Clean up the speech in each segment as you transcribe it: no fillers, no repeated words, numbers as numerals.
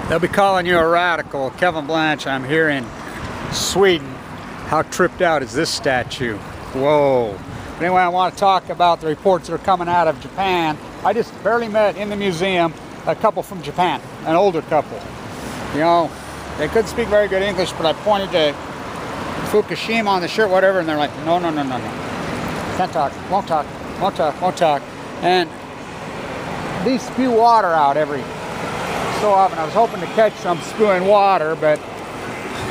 They'll be calling you a radical. Kevin Blanche, I'm here in Sweden. How tripped out is this statue? Whoa. But anyway, I want to talk about the reports that are coming out of Japan. I just barely met in the museum a couple from Japan, an older couple. You know, they couldn't speak very good English, but I pointed to Fukushima on the shirt, whatever, and they're like, no. Can't talk, won't talk, won't talk, won't talk. And these spew water out every so often. I was hoping to catch some spewing water, but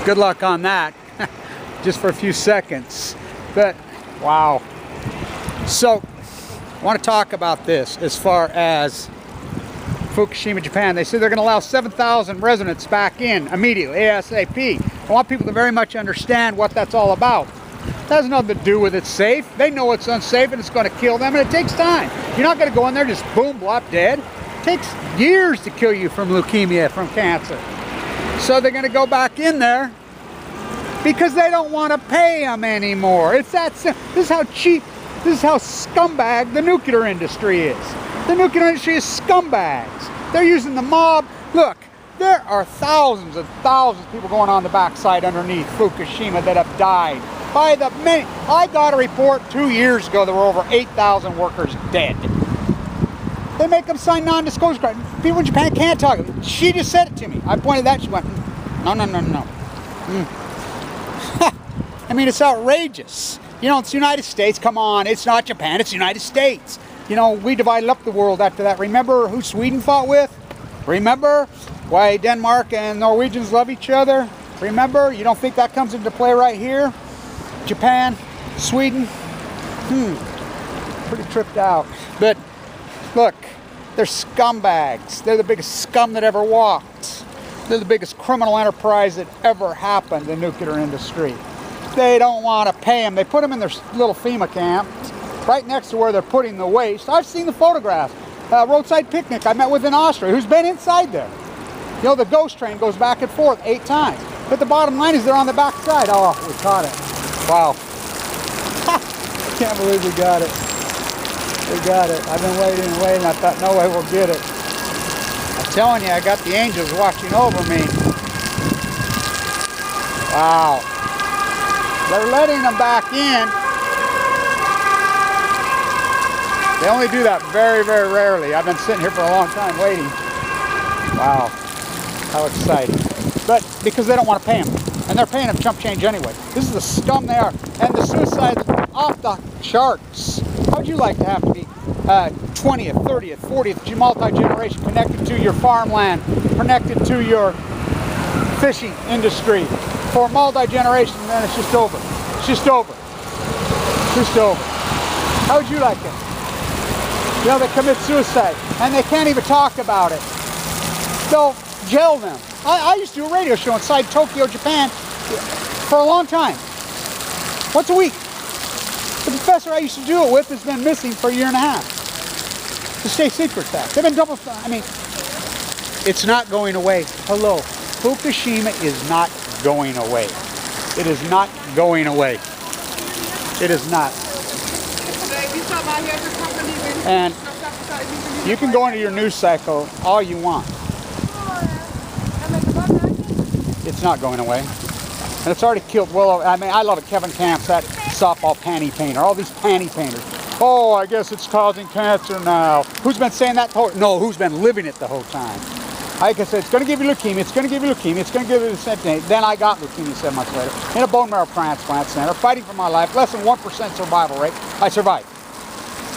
good luck on that. Just for a few seconds. But wow. So I want to talk about this as far as Fukushima, Japan. They said they're going to allow 7,000 residents back in immediately, ASAP. I want people to very much understand what that's all about. That has nothing to do with it's safe. They know it's unsafe and it's going to kill them, and it takes time. You're not going to go in there just boom, blop, dead. It takes years to kill you from leukemia, from cancer. So they're going to go back in there because they don't want to pay them anymore. It's that simple. This is how cheap, this is how scumbag the nuclear industry is. The nuclear industry is scumbags. They're using the mob. Look, there are thousands and thousands of people going on the backside underneath Fukushima that have died. By the minute, I got a report 2 years ago there were over 8,000 workers dead. They make them sign non-disclosure cards. People in Japan can't talk. She just said it to me. I pointed that. She went, no. I mean, it's outrageous. You know, it's the United States. Come on, it's not Japan. It's the United States. You know, we divided up the world after that. Remember who Sweden fought with? Remember why Denmark and Norwegians love each other? Remember? You don't think that comes into play right here? Japan, Sweden, pretty tripped out. But look, they're scumbags. They're the biggest scum that ever walked. They're the biggest criminal enterprise that ever happened in the nuclear industry. They don't want to pay them. They put them in their little FEMA camps right next to where they're putting the waste. I've seen the photographs. Roadside picnic I met with in Austria, who's been inside there. You know, the ghost train goes back and forth 8 times. But the bottom line is they're on the back side. Oh, we caught it. Wow. I can't believe we got it. We got it. I've been waiting and waiting. I thought, no way we'll get it. I'm telling you, I got the angels watching over me. Wow. They're letting them back in. They only do that very, very rarely. I've been sitting here for a long time waiting. Wow. How exciting. But because they don't want to pay them. And they're paying them chump change anyway. This is the scum they are. And the suicide off the charts. How would you like to have to be 20th, 30th, 40th multi-generation connected to your farmland, connected to your fishing industry for multi-generation, and then it's just over. It's just over. It's just over. How would you like it? You know, they commit suicide and they can't even talk about it. They'll jail them. I used to do a radio show inside Tokyo, Japan for a long time. Once a week. The professor I used to do it with has been missing for a year and a half. The state secret fact. They've been double, I mean, it's not going away. Hello. Fukushima is not going away. It is not going away. It is not. And you can go into your news cycle all you want. It's not going away. And it's already killed well, I mean, I love it. Kevin Camps, that softball panty painter, all these panty painters. Oh, I guess it's causing cancer now. Who's been saying that the whole, no, who's been living it the whole time? Like I said, it's going to give you leukemia, it's going to give you leukemia, it's going to give you the sentence. Then I got leukemia 7 months later in a bone marrow transplant center, fighting for my life, less than 1% survival rate. I survived.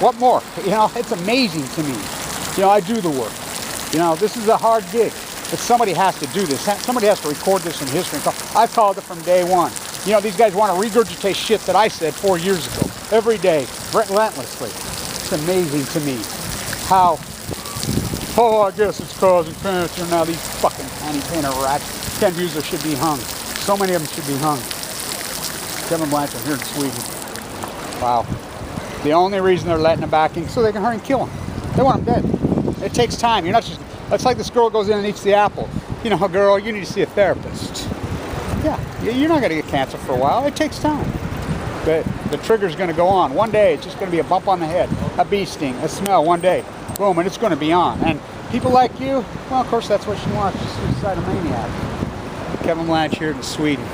What more? You know, it's amazing to me. You know, I do the work. You know, this is a hard gig. But somebody has to do this. Somebody has to record this in history. I've called it from day one. You know, these guys want to regurgitate shit that I said 4 years ago. Every day, relentlessly. It's amazing to me how, oh, I guess it's causing cancer. Now these fucking panty painter rats. Ken Buser should be hung. So many of them should be hung. Kevin Blanchard here in Sweden. Wow. The only reason they're letting them back in so they can hurry and kill them. They want them dead. It takes time. You're not just... It's like this girl goes in and eats the apple. You know, girl, you need to see a therapist. Yeah, you're not going to get cancer for a while. It takes time. But the trigger's going to go on. One day, it's just going to be a bump on the head, a bee sting, a smell one day. Boom, and it's going to be on. And People like you, well, of course, that's what you want. Just suicide maniac. Kevin Blanch here in Sweden.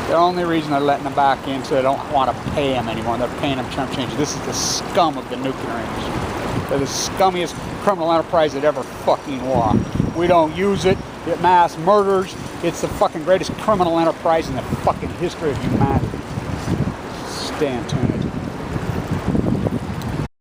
The only reason they're letting them back in so they don't want to pay them anymore. They're paying them chump change. This is the scum of the nuclear industry. They're the scummiest criminal enterprise that ever fucking walked. We don't use it. It mass murders. It's the fucking greatest criminal enterprise in the fucking history of humanity. Stay tuned.